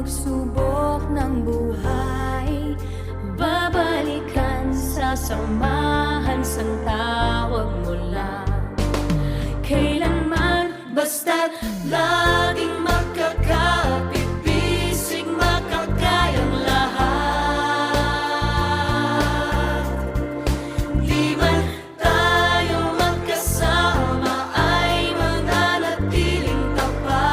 pagsubok ng buhay, babalikan, sasamahan, sang tawag mo lang. Kailanman, basta't laging magkakapit-bisig, makakayang lahat. Di man tayo magkasama ay mananatiling tapat.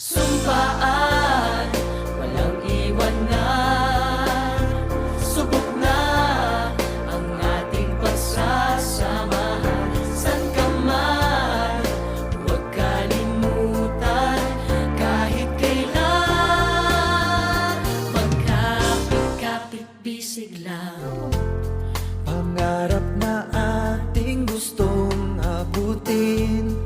Sumpaan, walang iwanan, subok na ang ating pagsasamahan. San ka man, huwag kalimutan, kahit kailan, magkapit-kapit-bisig lang. Pangarap na ating gustong abutin,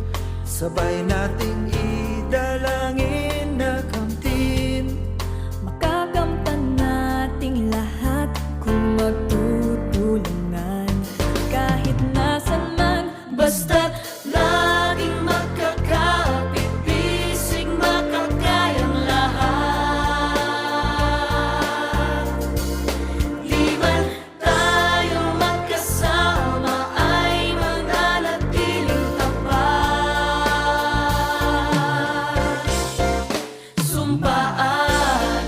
sabay nating idalangin na kamtin. Makakamtan nating lahat kung magtutulungan. Kahit nasan man, basta't laging magkakapit-bisig, makakayang lahat. Di man tayo magkasama ay mananatiling tapat. Sumpaan,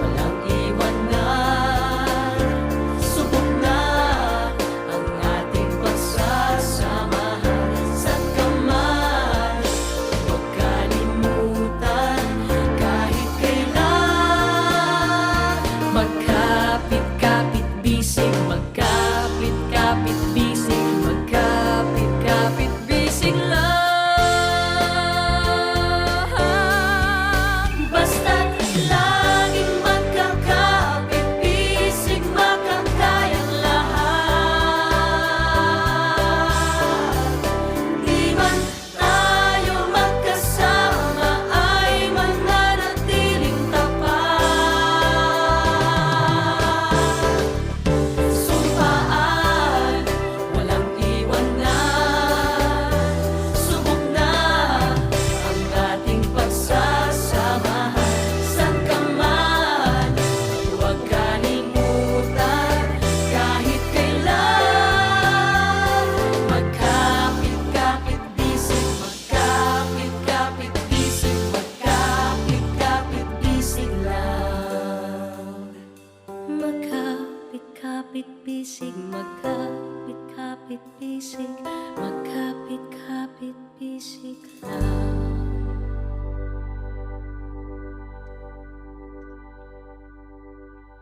walang iwanan, subok na ang ating pagsasamahan. San ka man, huwag kalimutan, kahit kailan, magkapit-kapit-bisig, magkapit-kapit-bisig, magkapit-kapit-bisig lang. Basta't laging magkakapit-bisig, makakayang lahat. Di man tayo magkasama ay mananatiling tapat. Sumpaan, walang iwanan, subok na ang ating pagsasamahan. San ka man, huwag kalimutan, kahit kailan, magkapit-kapit-bisig, magkapit-kapit-bisig, magkapit-kapit-bisig lang. Magkapit-kapit-bisig, magkapit-kapit-bisig, magkapit-kapit-bisig lang.